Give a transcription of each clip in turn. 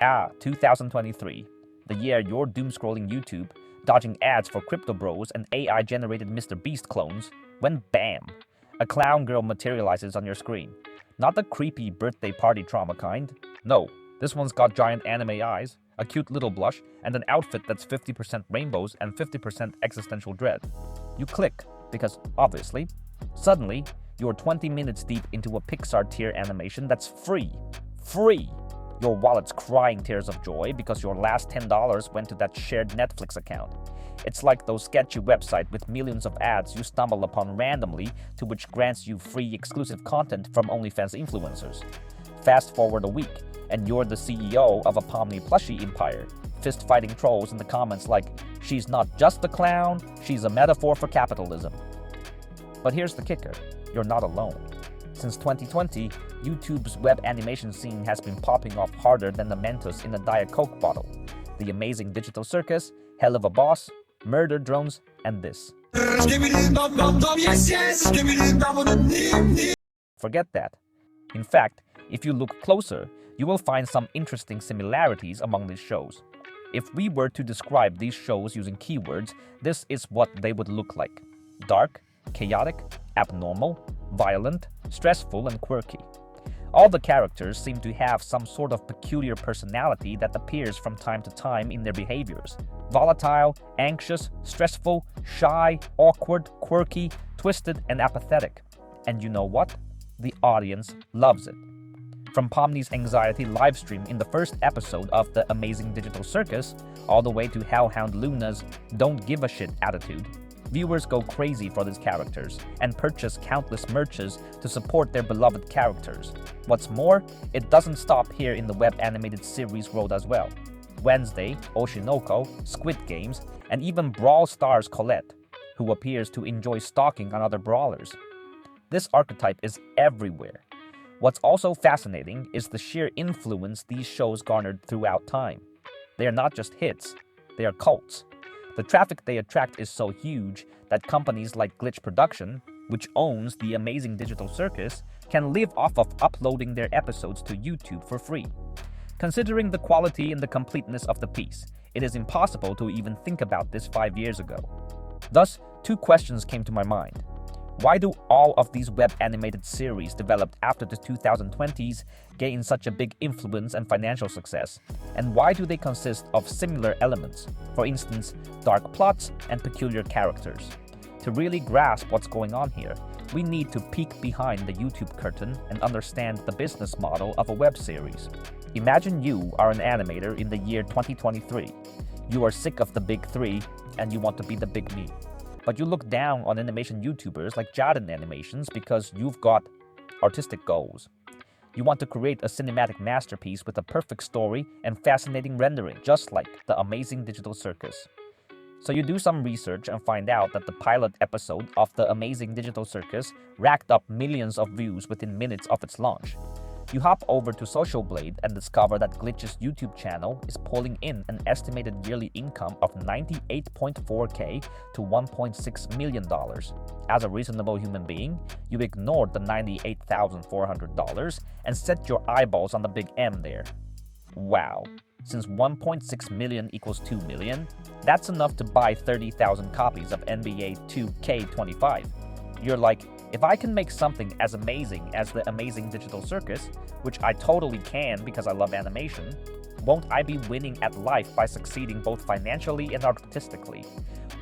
2023, the year you're doom-scrolling YouTube, dodging ads for crypto bros and AI-generated Mr. Beast clones, when bam, a clown girl materializes on your screen. Not the creepy birthday party trauma kind. No, this one's got giant anime eyes, a cute little blush, and an outfit that's 50% rainbows and 50% existential dread. You click, because obviously, suddenly, you're 20 minutes deep into a Pixar tier animation that's free. Free! Your wallet's crying tears of joy because your last $10 went to that shared Netflix account. It's like those sketchy websites with millions of ads you stumble upon randomly to which grants you free exclusive content from OnlyFans influencers. Fast forward a week, and you're the CEO of a Pomni plushie empire, fist-fighting trolls in the comments like, "She's not just a clown, she's a metaphor for capitalism." But here's the kicker, you're not alone. Since 2020, YouTube's web animation scene has been popping off harder than the Mentos in a Diet Coke bottle. The Amazing Digital Circus, Hell of a Boss, Murder Drones, and this. Forget that. In fact, if you look closer, you will find some interesting similarities among these shows. If we were to describe these shows using keywords, this is what they would look like. Dark, chaotic, abnormal, violent, stressful, and quirky. All the characters seem to have some sort of peculiar personality that appears from time to time in their behaviors. Volatile, anxious, stressful, shy, awkward, quirky, twisted, and apathetic. And you know what? The audience loves it. From Pomni's anxiety livestream in the first episode of The Amazing Digital Circus, all the way to Hellhound Luna's don't give a shit attitude, viewers go crazy for these characters and purchase countless merches to support their beloved characters. What's more, it doesn't stop here in the web animated series world as well. Wednesday, Oshinoko, Squid Games, and even Brawl Stars Colette, who appears to enjoy stalking on other brawlers. This archetype is everywhere. What's also fascinating is the sheer influence these shows garnered throughout time. They are not just hits, they are cults. The traffic they attract is so huge that companies like Glitch Production, which owns The Amazing Digital Circus, can live off of uploading their episodes to YouTube for free. Considering the quality and the completeness of the piece, it is impossible to even think about this 5 years ago. Thus, two questions came to my mind. Why do all of these web animated series developed after the 2020s gain such a big influence and financial success? And why do they consist of similar elements, for instance, dark plots and peculiar characters? To really grasp what's going on here, we need to peek behind the YouTube curtain and understand the business model of a web series. Imagine you are an animator in the year 2023. You are sick of the big three and you want to be the big me. But you look down on animation YouTubers like Jaden Animations because you've got artistic goals. You want to create a cinematic masterpiece with a perfect story and fascinating rendering, just like The Amazing Digital Circus. So you do some research and find out that the pilot episode of The Amazing Digital Circus racked up millions of views within minutes of its launch. You hop over to Social Blade and discover that Glitch's YouTube channel is pulling in an estimated yearly income of $98.4K to $1.6 million. As a reasonable human being, you ignored the $98,400 and set your eyeballs on the big M there. Wow, since 1.6 million equals 2 million, that's enough to buy 30,000 copies of NBA 2K25. You're like, if I can make something as amazing as The Amazing Digital Circus, which I totally can because I love animation, won't I be winning at life by succeeding both financially and artistically?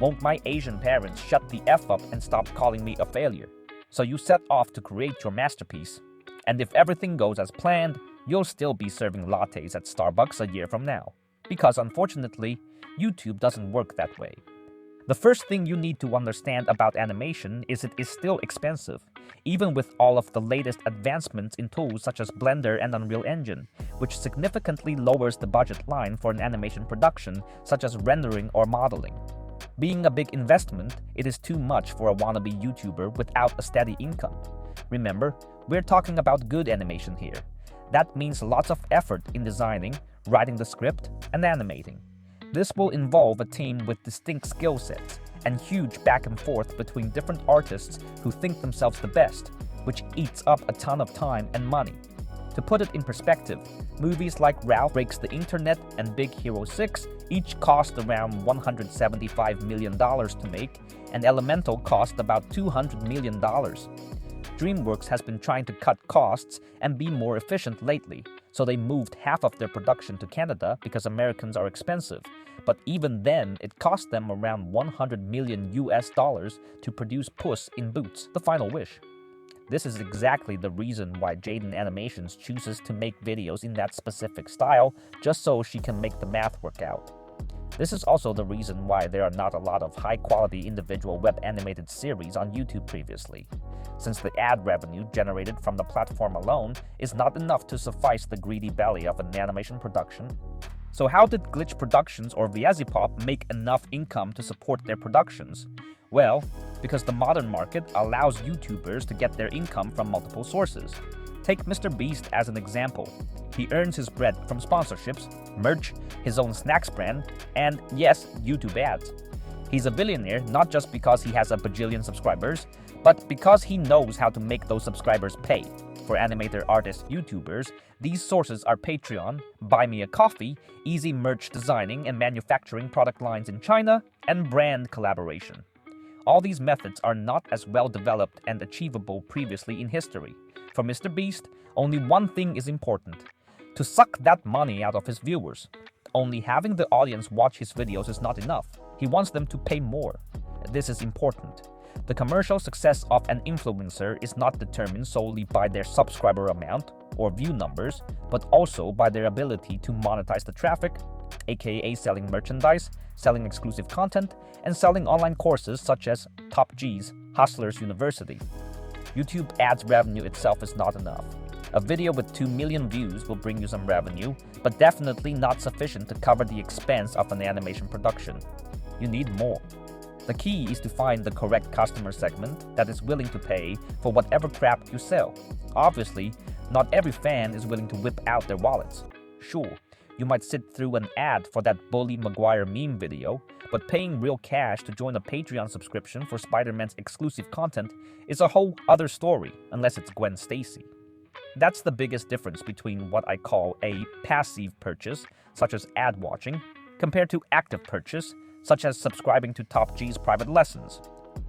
Won't my Asian parents shut the F up and stop calling me a failure? So you set off to create your masterpiece. And if everything goes as planned, you'll still be serving lattes at Starbucks a year from now. Because unfortunately, YouTube doesn't work that way. The first thing you need to understand about animation is it is still expensive, even with all of the latest advancements in tools such as Blender and Unreal Engine, which significantly lowers the budget line for an animation production such as rendering or modeling. Being a big investment, it is too much for a wannabe YouTuber without a steady income. Remember, we're talking about good animation here. That means lots of effort in designing, writing the script, and animating. This will involve a team with distinct skill sets and huge back and forth between different artists who think themselves the best, which eats up a ton of time and money. To put it in perspective, movies like Ralph Breaks the Internet and Big Hero 6 each cost around $175 million to make, and Elemental cost about $200 million. DreamWorks has been trying to cut costs and be more efficient lately, so they moved half of their production to Canada because Americans are expensive. But even then, it cost them around $100 million to produce Puss in Boots: The Final Wish. This is exactly the reason why Jaden Animations chooses to make videos in that specific style, just so she can make the math work out. This is also the reason why there are not a lot of high-quality individual web animated series on YouTube previously, since the ad revenue generated from the platform alone is not enough to suffice the greedy belly of an animation production. So how did Glitch Productions or Viazipop make enough income to support their productions? Well, because the modern market allows YouTubers to get their income from multiple sources. Take Mr. Beast as an example. He earns his bread from sponsorships, merch, his own snacks brand, and yes, YouTube ads. He's a billionaire not just because he has a bajillion subscribers, but because he knows how to make those subscribers pay. For animator artist YouTubers, these sources are Patreon, Buy Me a Coffee, easy merch designing and manufacturing product lines in China, and brand collaboration. All these methods are not as well developed and achievable previously in history. For Mr. Beast, only one thing is important: to suck that money out of his viewers. Only having the audience watch his videos is not enough. He wants them to pay more. This is important. The commercial success of an influencer is not determined solely by their subscriber amount or view numbers, but also by their ability to monetize the traffic, aka selling merchandise, selling exclusive content, and selling online courses such as Top G's Hustlers University. YouTube ads revenue itself is not enough. A video with 2 million views will bring you some revenue, but definitely not sufficient to cover the expense of an animation production. You need more. The key is to find the correct customer segment that is willing to pay for whatever crap you sell. Obviously, not every fan is willing to whip out their wallets. Sure, you might sit through an ad for that Bully Maguire meme video, but paying real cash to join a Patreon subscription for Spider-Man's exclusive content is a whole other story, unless it's Gwen Stacy. That's the biggest difference between what I call a passive purchase, such as ad watching, compared to active purchase, such as subscribing to Top G's private lessons.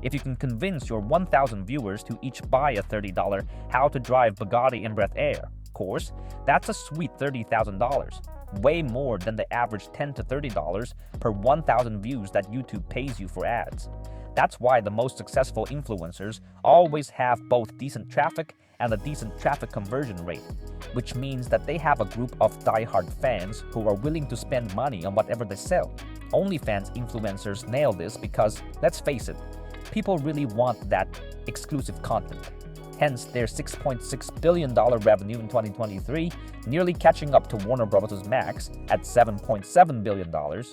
If you can convince your 1,000 viewers to each buy a $30 How to Drive Bugatti in Breath Air course, that's a sweet $30,000, way more than the average $10 to $30 per 1,000 views that YouTube pays you for ads. That's why the most successful influencers always have both decent traffic and a decent traffic conversion rate, which means that they have a group of die-hard fans who are willing to spend money on whatever they sell. OnlyFans influencers nail this because, let's face it, people really want that exclusive content. Hence their $6.6 billion revenue in 2023, nearly catching up to Warner Bros. Max at $7.7 billion.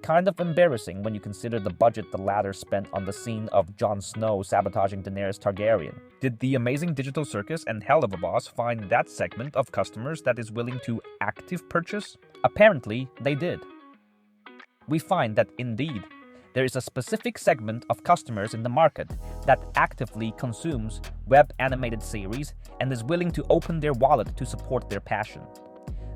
Kind of embarrassing when you consider the budget the latter spent on the scene of Jon Snow sabotaging Daenerys Targaryen. Did the amazing Digital Circus and Hell of a Boss find that segment of customers that is willing to active purchase? Apparently, they did. We find that indeed, there is a specific segment of customers in the market that actively consumes web animated series and is willing to open their wallet to support their passion.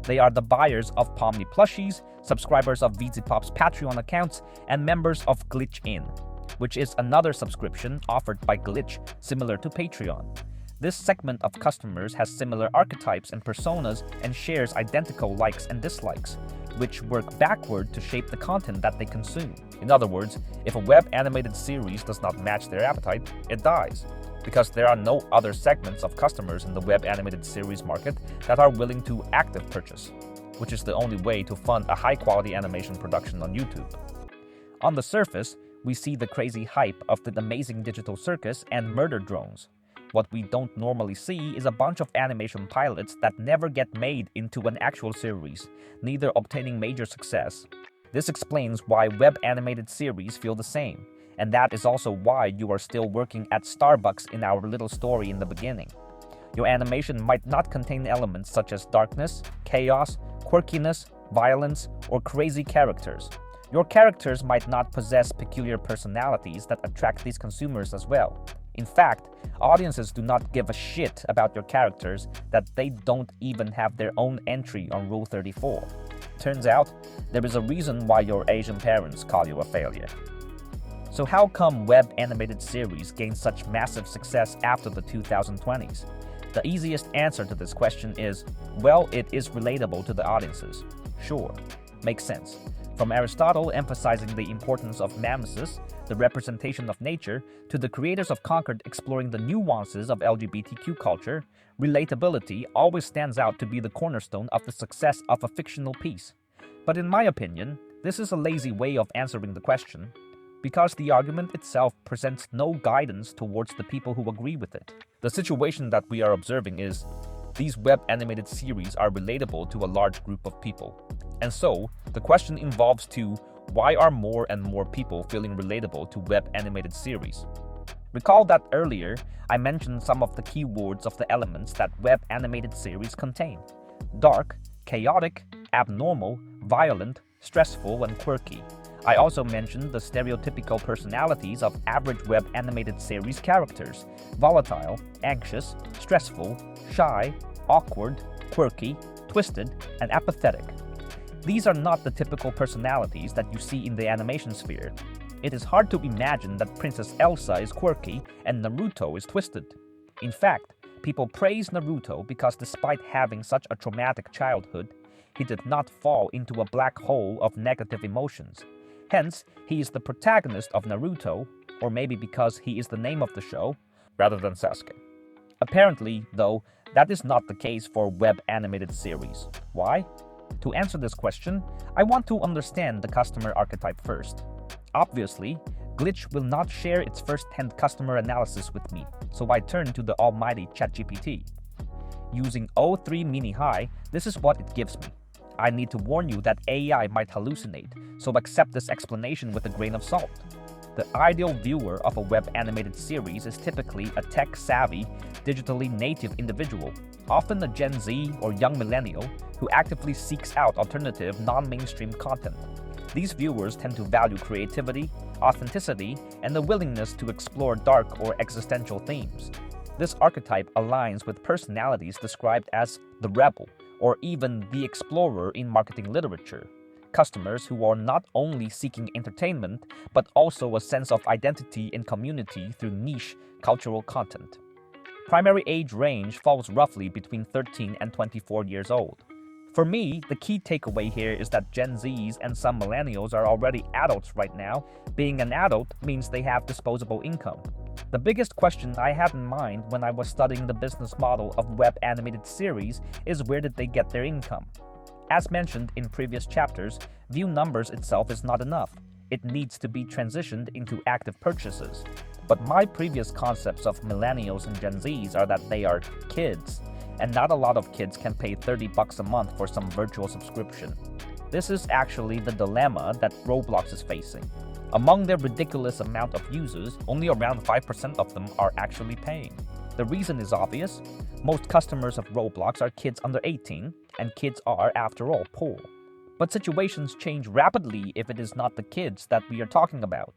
They are the buyers of Pomni plushies, subscribers of Viazipop's Patreon accounts, and members of Glitch In, which is another subscription offered by Glitch similar to Patreon. This segment of customers has similar archetypes and personas and shares identical likes and dislikes, which work backward to shape the content that they consume. In other words, if a web animated series does not match their appetite, it dies, because there are no other segments of customers in the web animated series market that are willing to active purchase, which is the only way to fund a high-quality animation production on YouTube. On the surface, we see the crazy hype of the amazing Digital Circus and Murder Drones. What we don't normally see is a bunch of animation pilots that never get made into an actual series, neither obtaining major success. This explains why web animated series feel the same, and that is also why you are still working at Starbucks in our little story in the beginning. Your animation might not contain elements such as darkness, chaos, quirkiness, violence, or crazy characters. Your characters might not possess peculiar personalities that attract these consumers as well. In fact, audiences do not give a shit about your characters that they don't even have their own entry on Rule 34. Turns out, there is a reason why your Asian parents call you a failure. So how come web animated series gained such massive success after the 2020s? The easiest answer to this question is, well, it is relatable to the audiences. Sure, makes sense. From Aristotle emphasizing the importance of mimesis, the representation of nature, to the creators of Concord exploring the nuances of LGBTQ culture, relatability always stands out to be the cornerstone of the success of a fictional piece. But in my opinion, this is a lazy way of answering the question, because the argument itself presents no guidance towards the people who agree with it. The situation that we are observing is, these web animated series are relatable to a large group of people. And so, the question involves why are more and more people feeling relatable to web animated series? Recall that earlier, I mentioned some of the keywords of the elements that web animated series contain: dark, chaotic, abnormal, violent, stressful, and quirky. I also mentioned the stereotypical personalities of average web animated series characters: volatile, anxious, stressful, shy, awkward, quirky, twisted, and apathetic. These are not the typical personalities that you see in the animation sphere. It is hard to imagine that Princess Elsa is quirky and Naruto is twisted. In fact, people praise Naruto because despite having such a traumatic childhood, he did not fall into a black hole of negative emotions. Hence, he is the protagonist of Naruto, or maybe because he is the name of the show, rather than Sasuke. Apparently, though, that is not the case for web animated series. Why? To answer this question, I want to understand the customer archetype first. Obviously, Glitch will not share its first-hand customer analysis with me, so I turn to the almighty ChatGPT. Using O3 Mini High, this is what it gives me. I need to warn you that AI might hallucinate, so accept this explanation with a grain of salt. The ideal viewer of a web animated series is typically a tech-savvy, digitally native individual, often a Gen Z or young millennial, who actively seeks out alternative, non-mainstream content. These viewers tend to value creativity, authenticity, and the willingness to explore dark or existential themes. This archetype aligns with personalities described as the rebel, or even the explorer in marketing literature. Customers who are not only seeking entertainment, but also a sense of identity and community through niche cultural content. Primary age range falls roughly between 13 and 24 years old. For me, the key takeaway here is that Gen Zs and some millennials are already adults right now. Being an adult means they have disposable income. The biggest question I had in mind when I was studying the business model of web animated series is, where did they get their income? As mentioned in previous chapters, view numbers itself is not enough. It needs to be transitioned into active purchases. But my previous concepts of millennials and Gen Zs are that they are kids, and not a lot of kids can pay $30 a month for some virtual subscription. This is actually the dilemma that Roblox is facing. Among their ridiculous amount of users, only around 5% of them are actually paying. The reason is obvious. Most customers of Roblox are kids under 18, and kids are, after all, poor. But situations change rapidly if it is not the kids that we are talking about.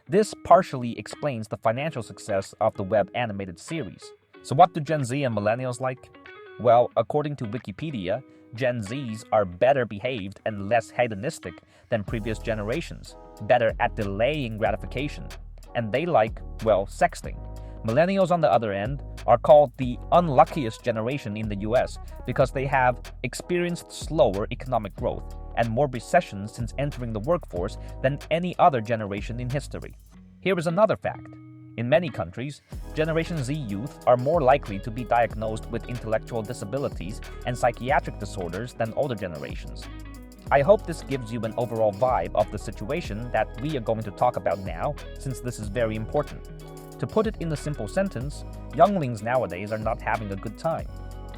This partially explains the financial success of the web animated series. So what do Gen Z and millennials like? Well, according to Wikipedia, Gen Zs are better behaved and less hedonistic than previous generations, better at delaying gratification, and they like, well, sexting. Millennials, on the other end, are called the unluckiest generation in the US because they have experienced slower economic growth and more recessions since entering the workforce than any other generation in history. Here is another fact. In many countries, Generation Z youth are more likely to be diagnosed with intellectual disabilities and psychiatric disorders than older generations. I hope this gives you an overall vibe of the situation that we are going to talk about now, since this is very important. To put it in a simple sentence, younglings nowadays are not having a good time.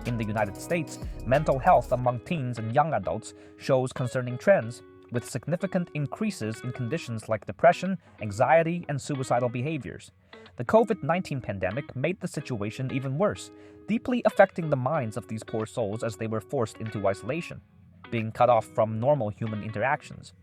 In the United States, mental health among teens and young adults shows concerning trends, with significant increases in conditions like depression, anxiety, and suicidal behaviors. The COVID-19 pandemic made the situation even worse, deeply affecting the minds of these poor souls as they were forced into isolation, being cut off from normal human interactions.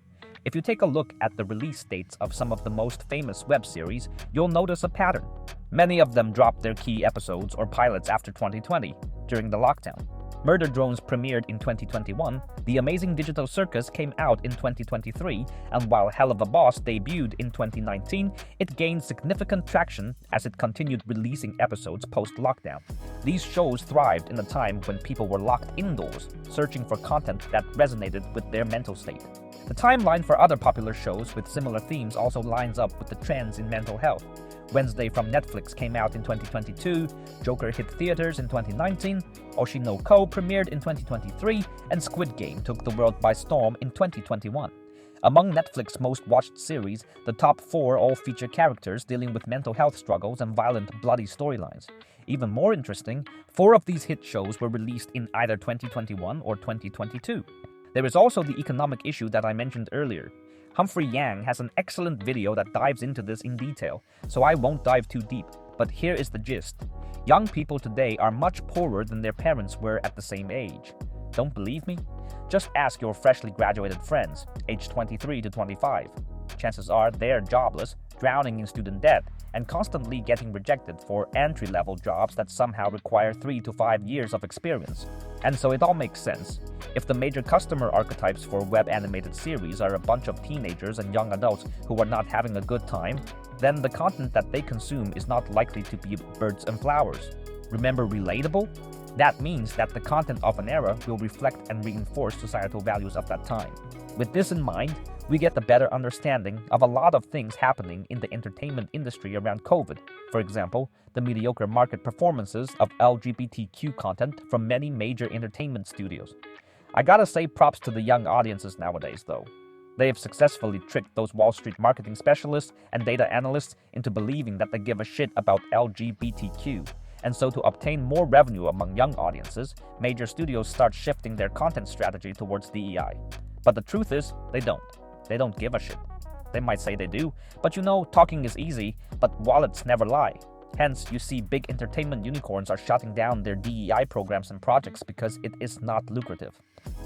If you take a look at the release dates of some of the most famous web series, you'll notice a pattern. Many of them dropped their key episodes or pilots after 2020, during the lockdown. Murder Drones premiered in 2021, The Amazing Digital Circus came out in 2023, and while Hell of a Boss debuted in 2019, it gained significant traction as it continued releasing episodes post-lockdown. These shows thrived in a time when people were locked indoors, searching for content that resonated with their mental state. The timeline for other popular shows with similar themes also lines up with the trends in mental health. Wednesday from Netflix came out in 2022, Joker hit theaters in 2019, Oshi no Ko premiered in 2023, and Squid Game took the world by storm in 2021. Among Netflix's most watched series, the top 4 all feature characters dealing with mental health struggles and violent, bloody storylines. Even more interesting, 4 of these hit shows were released in either 2021 or 2022. There is also the economic issue that I mentioned earlier. Humphrey Yang has an excellent video that dives into this in detail, so I won't dive too deep, but here is the gist. Young people today are much poorer than their parents were at the same age. Don't believe me? Just ask your freshly graduated friends, aged 23 to 25. Chances are they're jobless, drowning in student debt, and constantly getting rejected for entry-level jobs that somehow require 3 to 5 years of experience. And so it all makes sense. If the major customer archetypes for web-animated series are a bunch of teenagers and young adults who are not having a good time, then the content that they consume is not likely to be birds and flowers. Remember relatable? That means that the content of an era will reflect and reinforce societal values of that time. With this in mind, we get a better understanding of a lot of things happening in the entertainment industry around COVID. For example, the mediocre market performances of LGBTQ content from many major entertainment studios. I gotta say props to the young audiences nowadays, though. They have successfully tricked those Wall Street marketing specialists and data analysts into believing that they give a shit about LGBTQ. And so to obtain more revenue among young audiences, major studios start shifting their content strategy towards DEI. But the truth is, they don't. They don't give a shit. They might say they do, but talking is easy, but wallets never lie. Hence, you see big entertainment unicorns are shutting down their DEI programs and projects because it is not lucrative.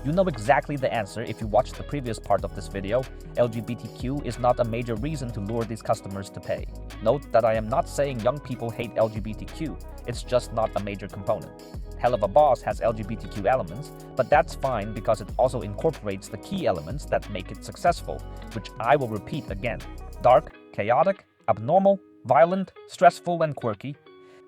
You know exactly the answer if you watched the previous part of this video. LGBTQ is not a major reason to lure these customers to pay. Note that I am not saying young people hate LGBTQ, it's just not a major component. Hell of a Boss has LGBTQ elements, but that's fine because it also incorporates the key elements that make it successful, which I will repeat again. Dark, chaotic, abnormal, violent, stressful, and quirky.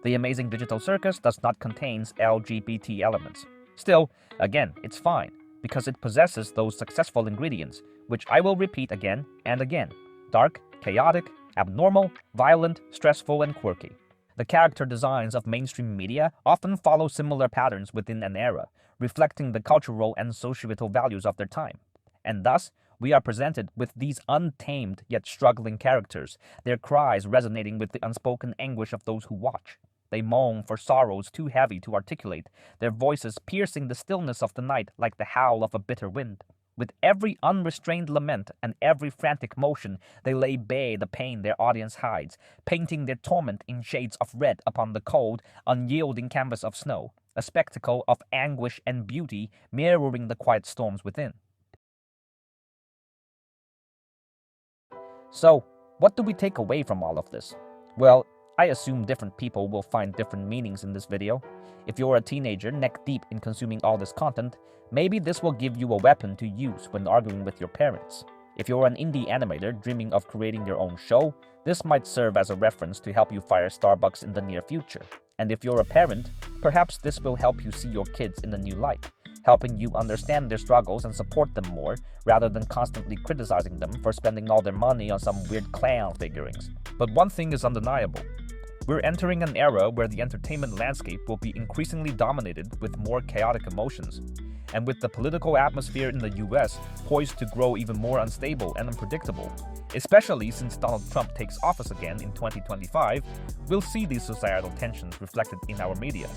The Amazing Digital Circus does not contain LGBT elements. Still, again, it's fine, because it possesses those successful ingredients, which I will repeat again and again. Dark, chaotic, abnormal, violent, stressful, and quirky. The character designs of mainstream media often follow similar patterns within an era, reflecting the cultural and societal values of their time. And thus, we are presented with these untamed yet struggling characters, their cries resonating with the unspoken anguish of those who watch. They moan for sorrows too heavy to articulate, their voices piercing the stillness of the night like the howl of a bitter wind. With every unrestrained lament and every frantic motion, they lay bare the pain their audience hides, painting their torment in shades of red upon the cold, unyielding canvas of snow, a spectacle of anguish and beauty mirroring the quiet storms within. So, what do we take away from all of this? Well, I assume different people will find different meanings in this video. If you're a teenager neck deep in consuming all this content, maybe this will give you a weapon to use when arguing with your parents. If you're an indie animator dreaming of creating your own show, this might serve as a reference to help you fire Starbucks in the near future. And if you're a parent, perhaps this will help you see your kids in a new light, helping you understand their struggles and support them more, rather than constantly criticizing them for spending all their money on some weird clown figurines. But one thing is undeniable. We're entering an era where the entertainment landscape will be increasingly dominated with more chaotic emotions. And with the political atmosphere in the US poised to grow even more unstable and unpredictable, especially since Donald Trump takes office again in 2025, we'll see these societal tensions reflected in our media.